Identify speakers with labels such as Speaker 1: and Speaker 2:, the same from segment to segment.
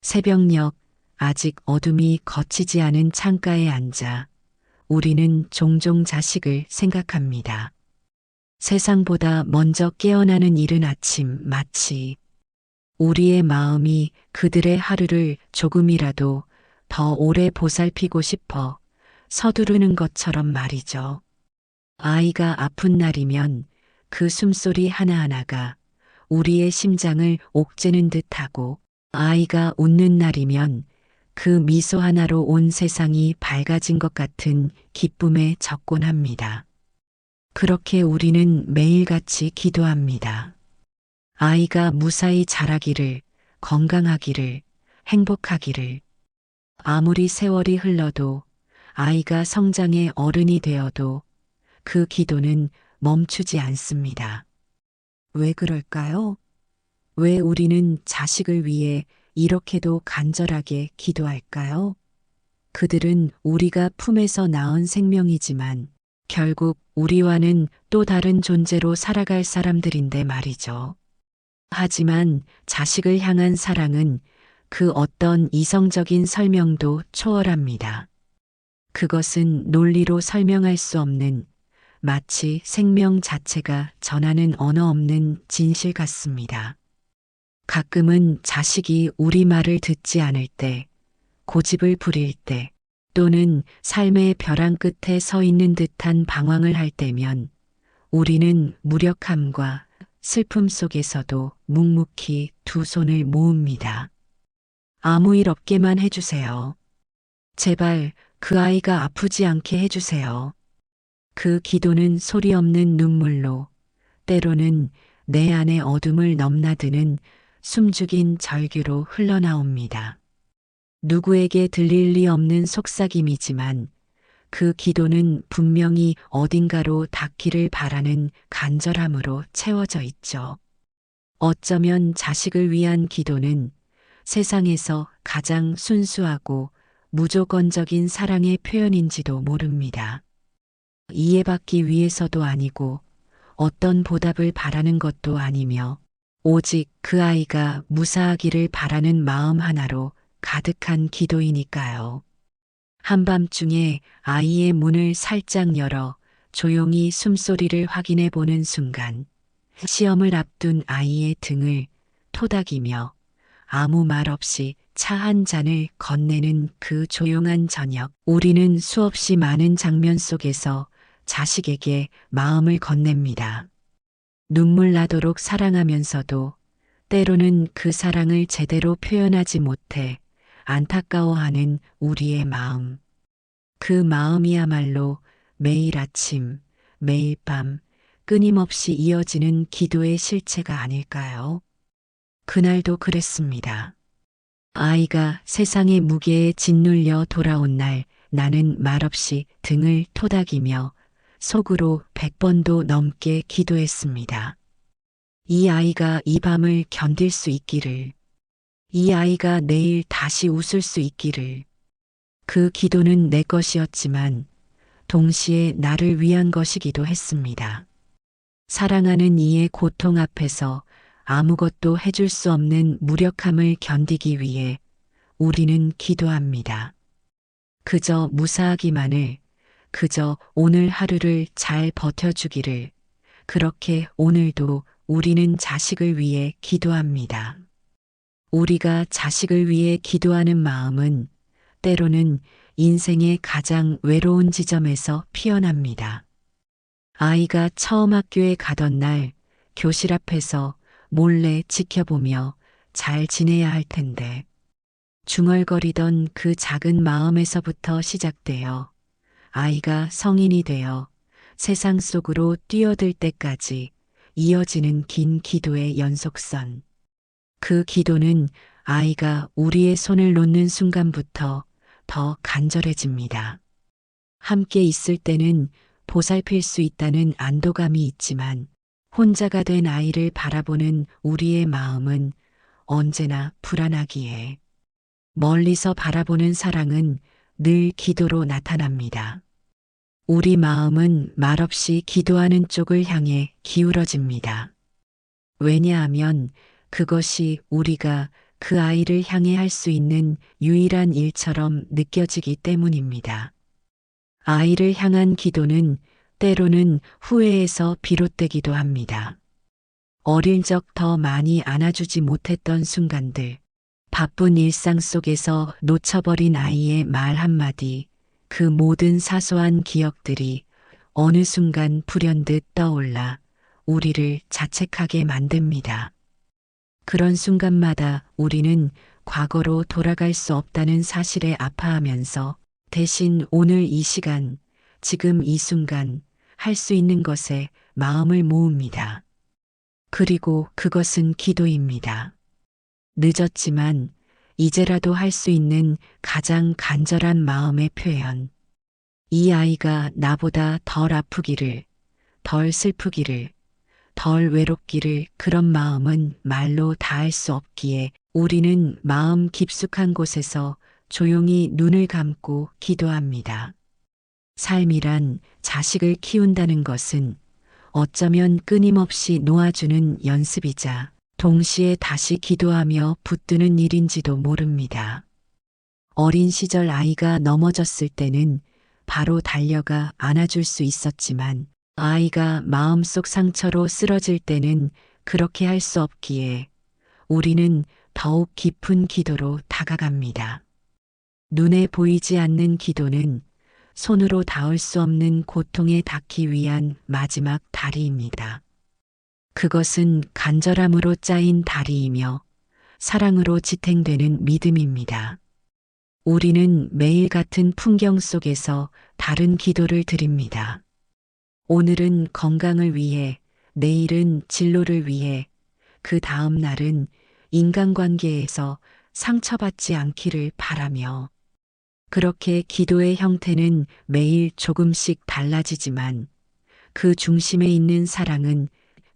Speaker 1: 새벽녘 아직 어둠이 걷히지 않은 창가에 앉아 우리는 종종 자식을 생각합니다. 세상보다 먼저 깨어나는 이른 아침 마치 우리의 마음이 그들의 하루를 조금이라도 더 오래 보살피고 싶어 서두르는 것처럼 말이죠. 아이가 아픈 날이면 그 숨소리 하나하나가 우리의 심장을 옥죄는 듯하고 아이가 웃는 날이면 그 미소 하나로 온 세상이 밝아진 것 같은 기쁨에 접곤합니다. 그렇게 우리는 매일같이 기도합니다. 아이가 무사히 자라기를, 건강하기를, 행복하기를. 아무리 세월이 흘러도 아이가 성장해 어른이 되어도 그 기도는 멈추지 않습니다. 왜 그럴까요? 왜 우리는 자식을 위해 이렇게도 간절하게 기도할까요? 그들은 우리가 품에서 낳은 생명이지만 결국 우리와는 또 다른 존재로 살아갈 사람들인데 말이죠. 하지만 자식을 향한 사랑은 그 어떤 이성적인 설명도 초월합니다. 그것은 논리로 설명할 수 없는 마치 생명 자체가 전하는 언어 없는 진실 같습니다. 가끔은 자식이 우리 말을 듣지 않을 때, 고집을 부릴 때, 또는 삶의 벼랑 끝에 서 있는 듯한 방황을 할 때면 우리는 무력함과 슬픔 속에서도 묵묵히 두 손을 모읍니다. 아무 일 없게만 해주세요. 제발 그 아이가 아프지 않게 해주세요. 그 기도는 소리 없는 눈물로, 때로는 내 안의 어둠을 넘나드는 숨죽인 절규로 흘러나옵니다. 누구에게 들릴 리 없는 속삭임이지만 그 기도는 분명히 어딘가로 닿기를 바라는 간절함으로 채워져 있죠. 어쩌면 자식을 위한 기도는 세상에서 가장 순수하고 무조건적인 사랑의 표현인지도 모릅니다. 이해받기 위해서도 아니고 어떤 보답을 바라는 것도 아니며 오직 그 아이가 무사하기를 바라는 마음 하나로 가득한 기도이니까요. 한밤중에 아이의 문을 살짝 열어 조용히 숨소리를 확인해 보는 순간 시험을 앞둔 아이의 등을 토닥이며 아무 말 없이 차 한 잔을 건네는 그 조용한 저녁, 우리는 수없이 많은 장면 속에서 자식에게 마음을 건넵니다. 눈물 나도록 사랑하면서도 때로는 그 사랑을 제대로 표현하지 못해 안타까워하는 우리의 마음. 그 마음이야말로 매일 아침, 매일 밤 끊임없이 이어지는 기도의 실체가 아닐까요? 그날도 그랬습니다. 아이가 세상의 무게에 짓눌려 돌아온 날 나는 말없이 등을 토닥이며 속으로 100번도 넘게 기도했습니다. 이 아이가 이 밤을 견딜 수 있기를, 이 아이가 내일 다시 웃을 수 있기를. 그 기도는 내 것이었지만 동시에 나를 위한 것이기도 했습니다. 사랑하는 이의 고통 앞에서 아무것도 해줄 수 없는 무력함을 견디기 위해 우리는 기도합니다. 그저 무사하기만을, 그저 오늘 하루를 잘 버텨주기를. 그렇게 오늘도 우리는 자식을 위해 기도합니다. 우리가 자식을 위해 기도하는 마음은 때로는 인생의 가장 외로운 지점에서 피어납니다. 아이가 처음 학교에 가던 날 교실 앞에서 몰래 지켜보며 잘 지내야 할 텐데 중얼거리던 그 작은 마음에서부터 시작되어 아이가 성인이 되어 세상 속으로 뛰어들 때까지 이어지는 긴 기도의 연속선. 그 기도는 아이가 우리의 손을 놓는 순간부터 더 간절해집니다. 함께 있을 때는 보살필 수 있다는 안도감이 있지만 혼자가 된 아이를 바라보는 우리의 마음은 언제나 불안하기에 멀리서 바라보는 사랑은 늘 기도로 나타납니다. 우리 마음은 말없이 기도하는 쪽을 향해 기울어집니다. 왜냐하면 그것이 우리가 그 아이를 향해 할 수 있는 유일한 일처럼 느껴지기 때문입니다. 아이를 향한 기도는 때로는 후회에서 비롯되기도 합니다. 어릴 적 더 많이 안아주지 못했던 순간들, 바쁜 일상 속에서 놓쳐버린 아이의 말 한마디, 그 모든 사소한 기억들이 어느 순간 불현듯 떠올라 우리를 자책하게 만듭니다. 그런 순간마다 우리는 과거로 돌아갈 수 없다는 사실에 아파하면서 대신 오늘 이 시간, 지금 이 순간 할 수 있는 것에 마음을 모읍니다. 그리고 그것은 기도입니다. 늦었지만 이제라도 할 수 있는 가장 간절한 마음의 표현. 이 아이가 나보다 덜 아프기를, 덜 슬프기를, 덜 외롭기를 그런 마음은 말로 다할 수 없기에 우리는 마음 깊숙한 곳에서 조용히 눈을 감고 기도합니다. 삶이란 자식을 키운다는 것은 어쩌면 끊임없이 놓아주는 연습이자 동시에 다시 기도하며 붙드는 일인지도 모릅니다. 어린 시절 아이가 넘어졌을 때는 바로 달려가 안아줄 수 있었지만 아이가 마음속 상처로 쓰러질 때는 그렇게 할 수 없기에 우리는 더욱 깊은 기도로 다가갑니다. 눈에 보이지 않는 기도는 손으로 닿을 수 없는 고통에 닿기 위한 마지막 다리입니다. 그것은 간절함으로 짜인 다리이며 사랑으로 지탱되는 믿음입니다. 우리는 매일 같은 풍경 속에서 다른 기도를 드립니다. 오늘은 건강을 위해, 내일은 진로를 위해, 그 다음 날은 인간관계에서 상처받지 않기를 바라며 그렇게 기도의 형태는 매일 조금씩 달라지지만 그 중심에 있는 사랑은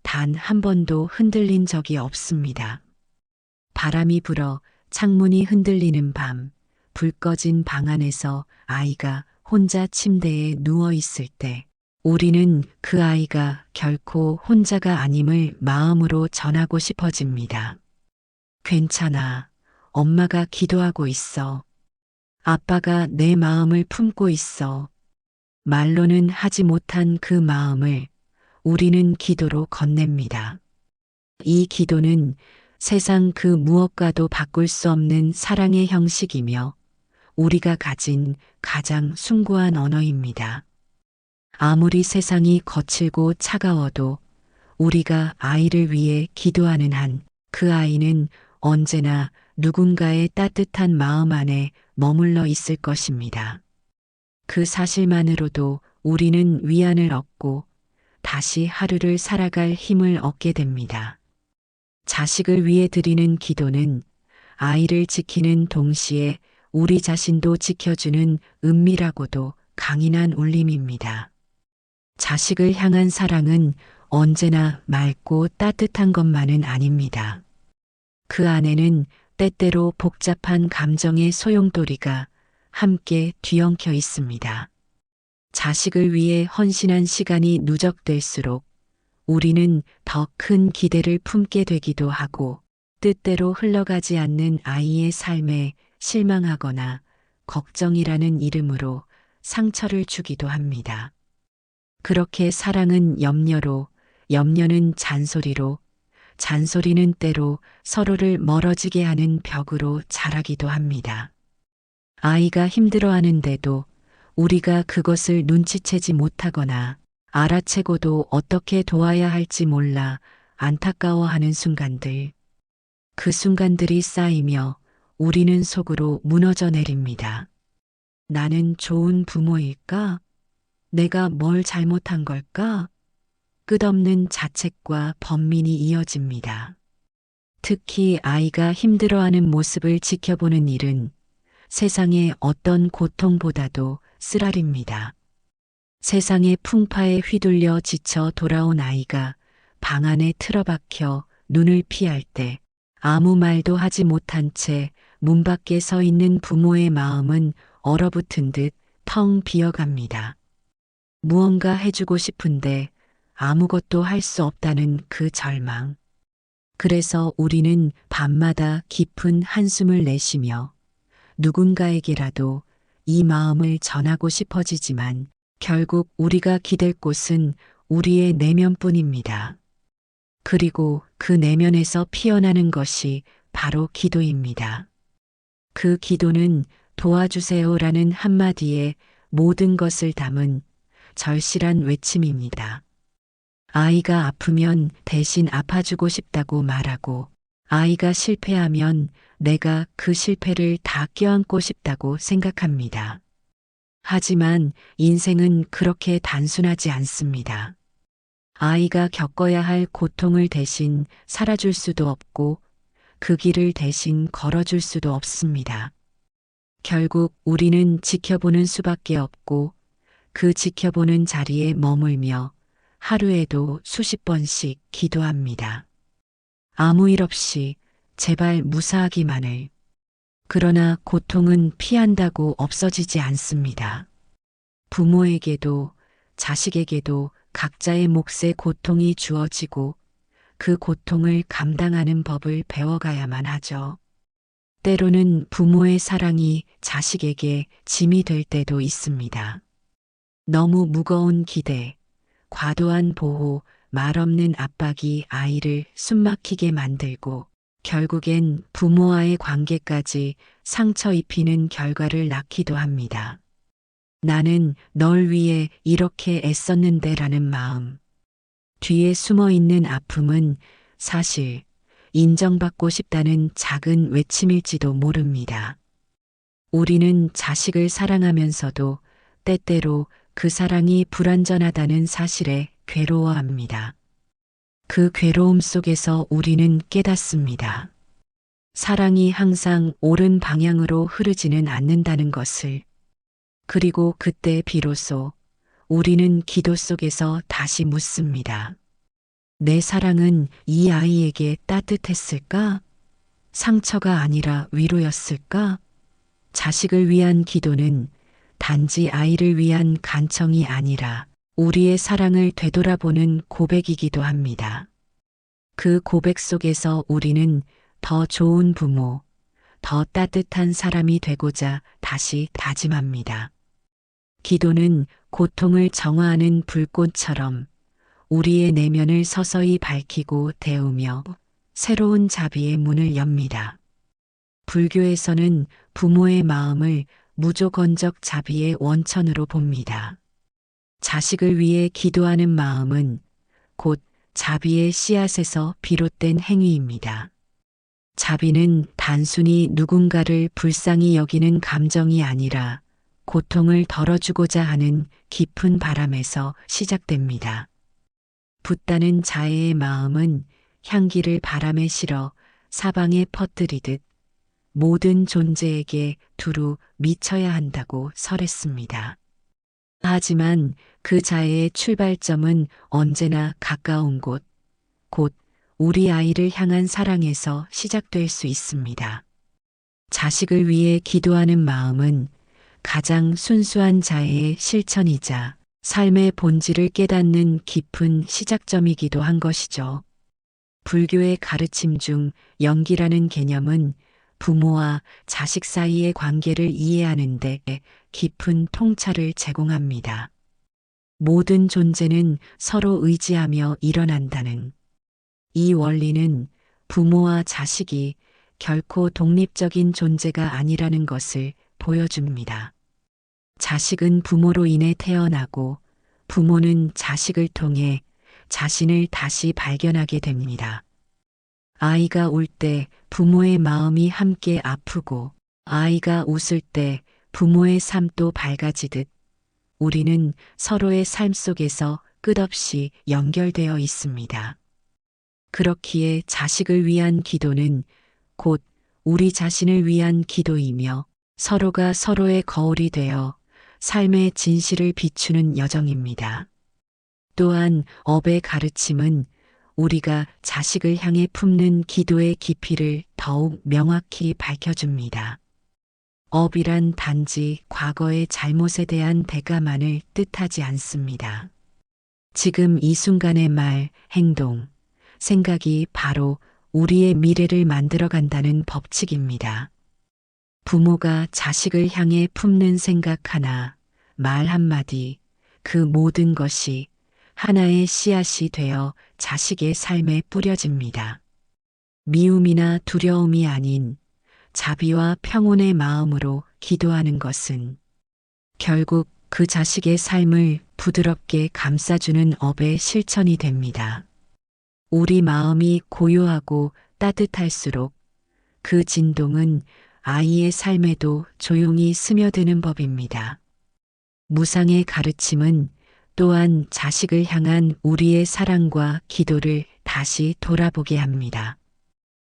Speaker 1: 단 한 번도 흔들린 적이 없습니다. 바람이 불어 창문이 흔들리는 밤, 불 꺼진 방 안에서 아이가 혼자 침대에 누워 있을 때 우리는 그 아이가 결코 혼자가 아님을 마음으로 전하고 싶어집니다. 괜찮아. 엄마가 기도하고 있어. 아빠가 내 마음을 품고 있어. 말로는 하지 못한 그 마음을 우리는 기도로 건넵니다. 이 기도는 세상 그 무엇과도 바꿀 수 없는 사랑의 형식이며 우리가 가진 가장 숭고한 언어입니다. 아무리 세상이 거칠고 차가워도 우리가 아이를 위해 기도하는 한 그 아이는 언제나 누군가의 따뜻한 마음 안에 머물러 있을 것입니다. 그 사실만으로도 우리는 위안을 얻고 다시 하루를 살아갈 힘을 얻게 됩니다. 자식을 위해 드리는 기도는 아이를 지키는 동시에 우리 자신도 지켜주는 은밀하고도 강인한 울림입니다. 자식을 향한 사랑은 언제나 맑고 따뜻한 것만은 아닙니다. 그 안에는 때때로 복잡한 감정의 소용돌이가 함께 뒤엉켜 있습니다. 자식을 위해 헌신한 시간이 누적될수록 우리는 더 큰 기대를 품게 되기도 하고 뜻대로 흘러가지 않는 아이의 삶에 실망하거나 걱정이라는 이름으로 상처를 주기도 합니다. 그렇게 사랑은 염려로, 염려는 잔소리로, 잔소리는 때로 서로를 멀어지게 하는 벽으로 자라기도 합니다. 아이가 힘들어하는데도 우리가 그것을 눈치채지 못하거나 알아채고도 어떻게 도와야 할지 몰라 안타까워하는 순간들. 그 순간들이 쌓이며 우리는 속으로 무너져 내립니다. 나는 좋은 부모일까? 내가 뭘 잘못한 걸까? 끝없는 자책과 번민이 이어집니다. 특히 아이가 힘들어하는 모습을 지켜보는 일은 세상의 어떤 고통보다도 쓰라립니다. 세상의 풍파에 휘둘려 지쳐 돌아온 아이가 방 안에 틀어박혀 눈을 피할 때 아무 말도 하지 못한 채 문 밖에 서 있는 부모의 마음은 얼어붙은 듯 텅 비어갑니다. 무언가 해주고 싶은데 아무것도 할 수 없다는 그 절망. 그래서 우리는 밤마다 깊은 한숨을 내쉬며 누군가에게라도 이 마음을 전하고 싶어지지만 결국 우리가 기댈 곳은 우리의 내면뿐입니다. 그리고 그 내면에서 피어나는 것이 바로 기도입니다. 그 기도는 도와주세요라는 한마디에 모든 것을 담은 절실한 외침입니다. 아이가 아프면 대신 아파주고 싶다고 말하고, 아이가 실패하면 내가 그 실패를 다 껴안고 싶다고 생각합니다. 하지만 인생은 그렇게 단순하지 않습니다. 아이가 겪어야 할 고통을 대신 살아줄 수도 없고, 그 길을 대신 걸어줄 수도 없습니다. 결국 우리는 지켜보는 수밖에 없고, 그 지켜보는 자리에 머물며 하루에도 수십 번씩 기도합니다. 아무 일 없이 제발 무사하기만을. 그러나 고통은 피한다고 없어지지 않습니다. 부모에게도 자식에게도 각자의 몫의 고통이 주어지고 그 고통을 감당하는 법을 배워가야만 하죠. 때로는 부모의 사랑이 자식에게 짐이 될 때도 있습니다. 너무 무거운 기대, 과도한 보호, 말없는 압박이 아이를 숨막히게 만들고 결국엔 부모와의 관계까지 상처 입히는 결과를 낳기도 합니다. 나는 널 위해 이렇게 애썼는데 라는 마음. 뒤에 숨어 있는 아픔은 사실 인정받고 싶다는 작은 외침일지도 모릅니다. 우리는 자식을 사랑하면서도 때때로 그 사랑이 불완전하다는 사실에 괴로워합니다. 그 괴로움 속에서 우리는 깨닫습니다. 사랑이 항상 옳은 방향으로 흐르지는 않는다는 것을. 그리고 그때 비로소 우리는 기도 속에서 다시 묻습니다. 내 사랑은 이 아이에게 따뜻했을까? 상처가 아니라 위로였을까? 자식을 위한 기도는 단지 아이를 위한 간청이 아니라 우리의 사랑을 되돌아보는 고백이기도 합니다. 그 고백 속에서 우리는 더 좋은 부모, 더 따뜻한 사람이 되고자 다시 다짐합니다. 기도는 고통을 정화하는 불꽃처럼 우리의 내면을 서서히 밝히고 데우며 새로운 자비의 문을 엽니다. 불교에서는 부모의 마음을 무조건적 자비의 원천으로 봅니다. 자식을 위해 기도하는 마음은 곧 자비의 씨앗에서 비롯된 행위입니다. 자비는 단순히 누군가를 불쌍히 여기는 감정이 아니라 고통을 덜어주고자 하는 깊은 바람에서 시작됩니다. 붓다는 자애의 마음은 향기를 바람에 실어 사방에 퍼뜨리듯 모든 존재에게 두루 미쳐야 한다고 설했습니다. 하지만 그 자애의 출발점은 언제나 가까운 곳, 곧 우리 아이를 향한 사랑에서 시작될 수 있습니다. 자식을 위해 기도하는 마음은 가장 순수한 자애의 실천이자 삶의 본질을 깨닫는 깊은 시작점이기도 한 것이죠. 불교의 가르침 중 연기라는 개념은 부모와 자식 사이의 관계를 이해하는 데 깊은 통찰을 제공합니다. 모든 존재는 서로 의지하며 일어난다는 이 원리는 부모와 자식이 결코 독립적인 존재가 아니라는 것을 보여줍니다. 자식은 부모로 인해 태어나고 부모는 자식을 통해 자신을 다시 발견하게 됩니다. 아이가 울 때 부모의 마음이 함께 아프고 아이가 웃을 때 부모의 삶도 밝아지듯 우리는 서로의 삶 속에서 끝없이 연결되어 있습니다. 그렇기에 자식을 위한 기도는 곧 우리 자신을 위한 기도이며 서로가 서로의 거울이 되어 삶의 진실을 비추는 여정입니다. 또한 업의 가르침은 우리가 자식을 향해 품는 기도의 깊이를 더욱 명확히 밝혀줍니다. 업이란 단지 과거의 잘못에 대한 대가만을 뜻하지 않습니다. 지금 이 순간의 말, 행동, 생각이 바로 우리의 미래를 만들어간다는 법칙입니다. 부모가 자식을 향해 품는 생각 하나, 말 한마디, 그 모든 것이 하나의 씨앗이 되어 자식의 삶에 뿌려집니다. 미움이나 두려움이 아닌 자비와 평온의 마음으로 기도하는 것은 결국 그 자식의 삶을 부드럽게 감싸주는 업의 실천이 됩니다. 우리 마음이 고요하고 따뜻할수록 그 진동은 아이의 삶에도 조용히 스며드는 법입니다. 무상의 가르침은 또한 자식을 향한 우리의 사랑과 기도를 다시 돌아보게 합니다.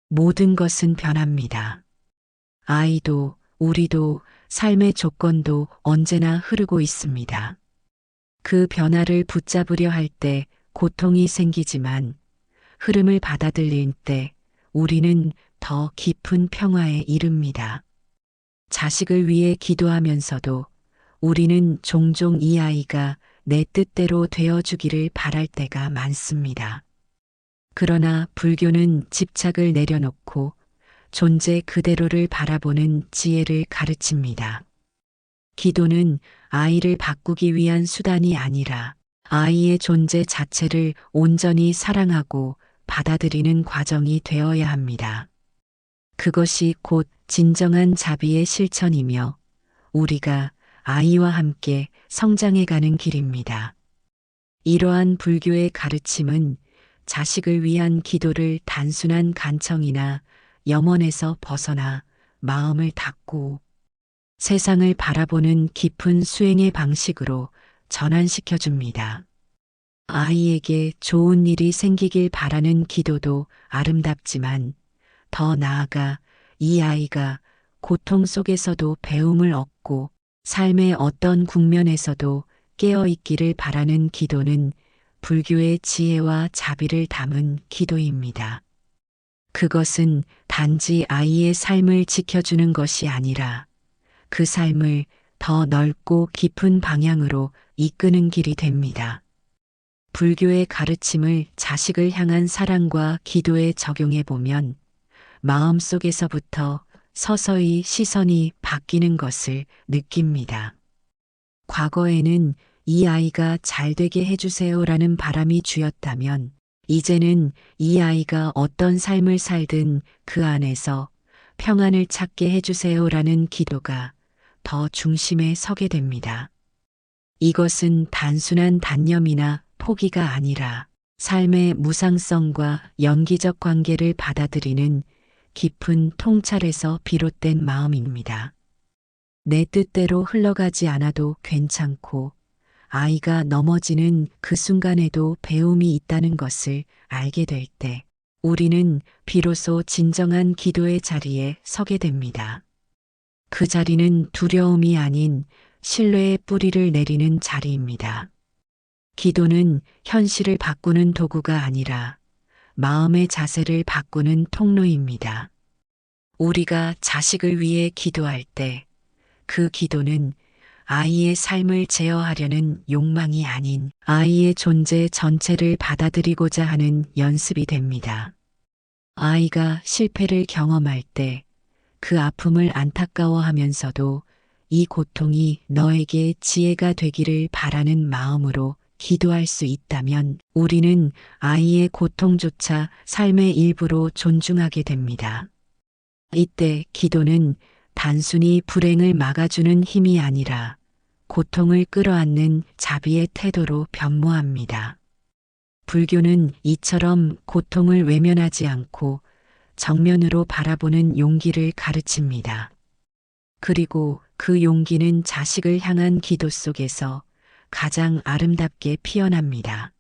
Speaker 1: 모든 것은 변합니다. 아이도 우리도 삶의 조건도 언제나 흐르고 있습니다. 그 변화를 붙잡으려 할 때 고통이 생기지만 흐름을 받아들일 때 우리는 더 깊은 평화에 이릅니다. 자식을 위해 기도하면서도 우리는 종종 이 아이가 내 뜻대로 되어주기를 바랄 때가 많습니다. 그러나 불교는 집착을 내려놓고 존재 그대로를 바라보는 지혜를 가르칩니다. 기도는 아이를 바꾸기 위한 수단이 아니라 아이의 존재 자체를 온전히 사랑하고 받아들이는 과정이 되어야 합니다. 그것이 곧 진정한 자비의 실천이며 우리가 아이와 함께 성장해가는 길입니다. 이러한 불교의 가르침은 자식을 위한 기도를 단순한 간청이나 염원에서 벗어나 마음을 닫고 세상을 바라보는 깊은 수행의 방식으로 전환시켜 줍니다. 아이에게 좋은 일이 생기길 바라는 기도도 아름답지만 더 나아가 이 아이가 고통 속에서도 배움을 얻고 삶의 어떤 국면에서도 깨어 있기를 바라는 기도는 불교의 지혜와 자비를 담은 기도입니다. 그것은 단지 아이의 삶을 지켜주는 것이 아니라 그 삶을 더 넓고 깊은 방향으로 이끄는 길이 됩니다. 불교의 가르침을 자식을 향한 사랑과 기도에 적용해 보면 마음속에서부터 서서히 시선이 바뀌는 것을 느낍니다. 과거에는 이 아이가 잘 되게 해주세요라는 바람이 주였다면 이제는 이 아이가 어떤 삶을 살든 그 안에서 평안을 찾게 해주세요라는 기도가 더 중심에 서게 됩니다. 이것은 단순한 단념이나 포기가 아니라 삶의 무상성과 연기적 관계를 받아들이는 깊은 통찰에서 비롯된 마음입니다. 내 뜻대로 흘러가지 않아도 괜찮고 아이가 넘어지는 그 순간에도 배움이 있다는 것을 알게 될 때 우리는 비로소 진정한 기도의 자리에 서게 됩니다. 그 자리는 두려움이 아닌 신뢰의 뿌리를 내리는 자리입니다. 기도는 현실을 바꾸는 도구가 아니라 마음의 자세를 바꾸는 통로입니다. 우리가 자식을 위해 기도할 때 그 기도는 아이의 삶을 제어하려는 욕망이 아닌 아이의 존재 전체를 받아들이고자 하는 연습이 됩니다. 아이가 실패를 경험할 때 그 아픔을 안타까워하면서도 이 고통이 너에게 지혜가 되기를 바라는 마음으로 기도할 수 있다면 우리는 아이의 고통조차 삶의 일부로 존중하게 됩니다. 이때 기도는 단순히 불행을 막아주는 힘이 아니라 고통을 끌어안는 자비의 태도로 변모합니다. 불교는 이처럼 고통을 외면하지 않고 정면으로 바라보는 용기를 가르칩니다. 그리고 그 용기는 자식을 향한 기도 속에서 가장 아름답게 피어납니다.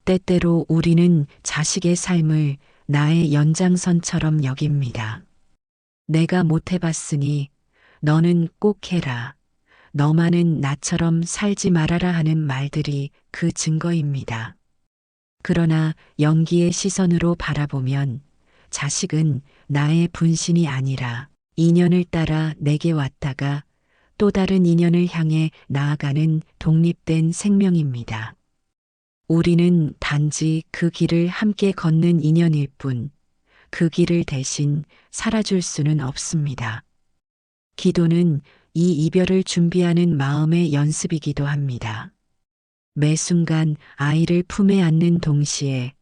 Speaker 1: 때때로 우리는 자식의 삶을 나의 연장선처럼 여깁니다. 내가 못해봤으니 너는 꼭 해라. 너만은 나처럼 살지 말아라 하는 말들이 그 증거입니다. 그러나 연기의 시선으로 바라보면 자식은 나의 분신이 아니라 인연을 따라 내게 왔다가 또 다른 인연을 향해 나아가는 독립된 생명입니다. 우리는 단지 그 길을 함께 걷는 인연일 뿐 그 길을 대신 살아줄 수는 없습니다. 기도는 이 이별을 준비하는 마음의 연습이기도 합니다. 매 순간 아이를 품에 안는 동시에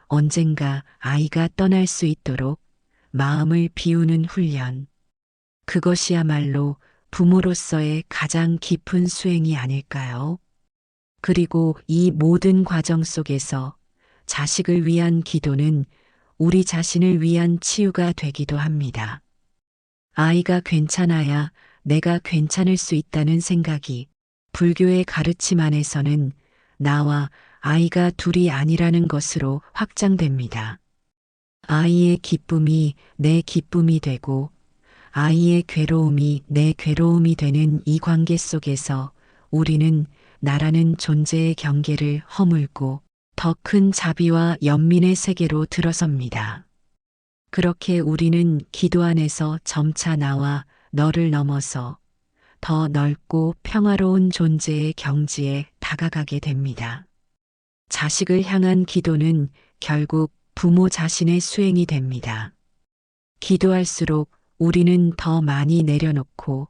Speaker 1: 언젠가 아이가 떠날 수 있도록 마음을 비우는 훈련. 그것이야말로 부모로서의 가장 깊은 수행이 아닐까요? 그리고 이 모든 과정 속에서 자식을 위한 기도는 우리 자신을 위한 치유가 되기도 합니다. 아이가 괜찮아야 내가 괜찮을 수 있다는 생각이 불교의 가르침 안에서는 나와 아이가 둘이 아니라는 것으로 확장됩니다. 아이의 기쁨이 내 기쁨이 되고 아이의 괴로움이 내 괴로움이 되는 이 관계 속에서 우리는 나라는 존재의 경계를 허물고 더 큰 자비와 연민의 세계로 들어섭니다. 그렇게 우리는 기도 안에서 점차 나와 너를 넘어서 더 넓고 평화로운 존재의 경지에 다가가게 됩니다. 자식을 향한 기도는 결국 부모 자신의 수행이 됩니다. 기도할수록 우리는 더 많이 내려놓고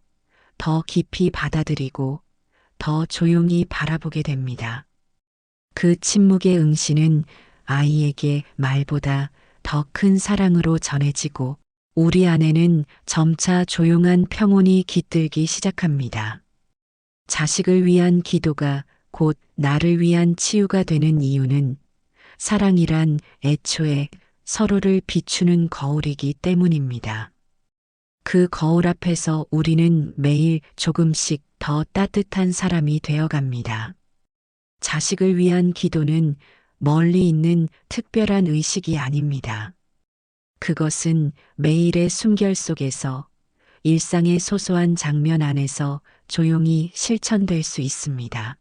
Speaker 1: 더 깊이 받아들이고 더 조용히 바라보게 됩니다. 그 침묵의 응시는 아이에게 말보다 더 큰 사랑으로 전해지고 우리 안에는 점차 조용한 평온이 깃들기 시작합니다. 자식을 위한 기도가 곧 나를 위한 치유가 되는 이유는 사랑이란 애초에 서로를 비추는 거울이기 때문입니다. 그 거울 앞에서 우리는 매일 조금씩 더 따뜻한 사람이 되어갑니다. 자식을 위한 기도는 멀리 있는 특별한 의식이 아닙니다. 그것은 매일의 숨결 속에서 일상의 소소한 장면 안에서 조용히 실천될 수 있습니다.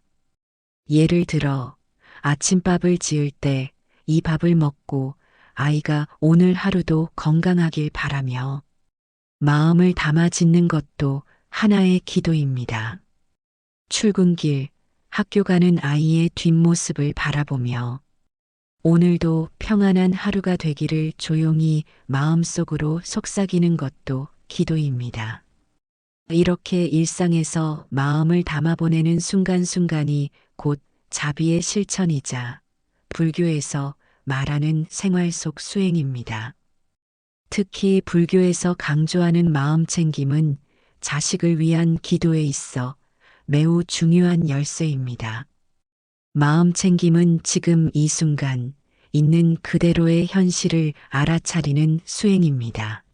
Speaker 1: 예를 들어 아침밥을 지을 때 이 밥을 먹고 아이가 오늘 하루도 건강하길 바라며 마음을 담아 짓는 것도 하나의 기도입니다. 출근길, 학교 가는 아이의 뒷모습을 바라보며 오늘도 평안한 하루가 되기를 조용히 마음속으로 속삭이는 것도 기도입니다. 이렇게 일상에서 마음을 담아보내는 순간순간이 곧 자비의 실천이자 불교에서 말하는 생활 속 수행입니다. 특히 불교에서 강조하는 마음 챙김은 자식을 위한 기도에 있어 매우 중요한 열쇠입니다. 마음 챙김은 지금 이 순간 있는 그대로의 현실을 알아차리는 수행입니다.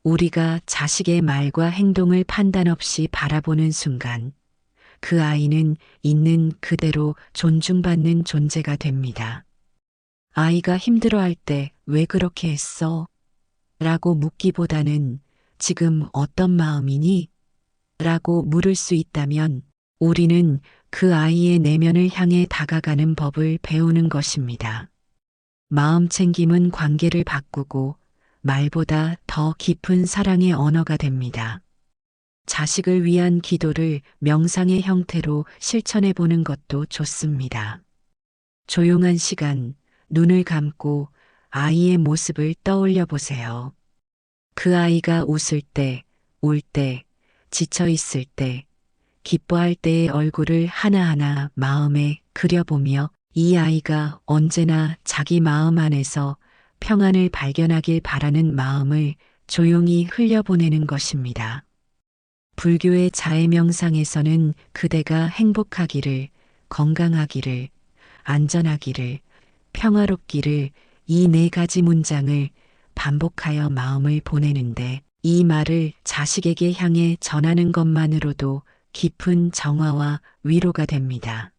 Speaker 1: 우리가 자식의 말과 행동을 판단 없이 바라보는 순간 그 아이는 있는 그대로 존중받는 존재가 됩니다. 아이가 힘들어할 때 왜 그렇게 했어? 라고 묻기보다는 지금 어떤 마음이니? 라고 물을 수 있다면 우리는 그 아이의 내면을 향해 다가가는 법을 배우는 것입니다. 마음 챙김은 관계를 바꾸고 말보다 더 깊은 사랑의 언어가 됩니다. 자식을 위한 기도를 명상의 형태로 실천해 보는 것도 좋습니다. 조용한 시간, 눈을 감고 아이의 모습을 떠올려 보세요. 그 아이가 웃을 때, 울 때, 지쳐 있을 때, 기뻐할 때의 얼굴을 하나하나 마음에 그려보며 이 아이가 언제나 자기 마음 안에서 평안을 발견하길 바라는 마음을 조용히 흘려보내는 것입니다. 불교의 자해명상에서는 그대가 행복하기를, 건강하기를, 안전하기를, 평화롭기를 이 네 가지 문장을 반복하여 마음을 보내는데 이 말을 자식에게 향해 전하는 것만으로도 깊은 정화와 위로가 됩니다.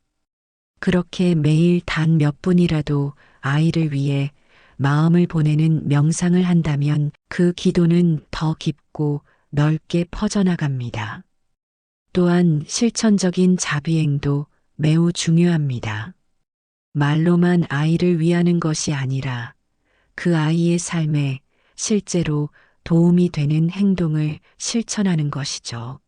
Speaker 1: 그렇게 매일 단 몇 분이라도 아이를 위해 마음을 보내는 명상을 한다면 그 기도는 더 깊고 넓게 퍼져나갑니다. 또한 실천적인 자비행도 매우 중요합니다. 말로만 아이를 위하는 것이 아니라 그 아이의 삶에 실제로 도움이 되는 행동을 실천하는 것이죠.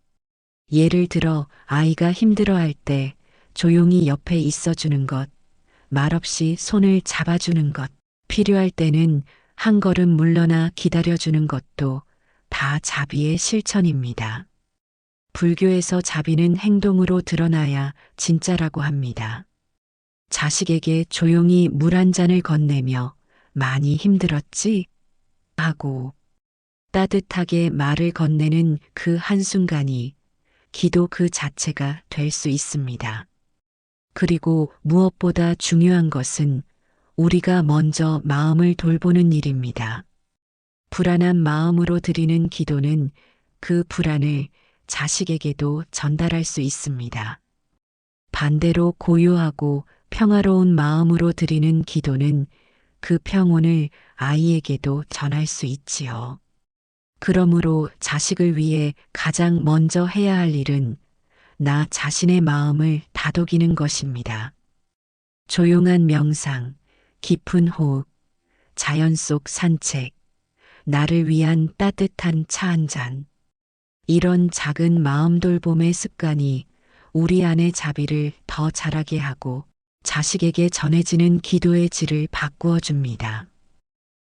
Speaker 1: 예를 들어 아이가 힘들어할 때 조용히 옆에 있어주는 것, 말없이 손을 잡아주는 것, 필요할 때는 한 걸음 물러나 기다려주는 것도 다 자비의 실천입니다. 불교에서 자비는 행동으로 드러나야 진짜라고 합니다. 자식에게 조용히 물 한 잔을 건네며 많이 힘들었지? 하고 따뜻하게 말을 건네는 그 한순간이 기도 그 자체가 될 수 있습니다. 그리고 무엇보다 중요한 것은 우리가 먼저 마음을 돌보는 일입니다. 불안한 마음으로 드리는 기도는 그 불안을 자식에게도 전달할 수 있습니다. 반대로 고요하고 평화로운 마음으로 드리는 기도는 그 평온을 아이에게도 전할 수 있지요. 그러므로 자식을 위해 가장 먼저 해야 할 일은 나 자신의 마음을 다독이는 것입니다. 조용한 명상, 깊은 호흡, 자연 속 산책, 나를 위한 따뜻한 차 한 잔. 이런 작은 마음 돌봄의 습관이 우리 안의 자비를 더 자라게 하고 자식에게 전해지는 기도의 질을 바꾸어 줍니다.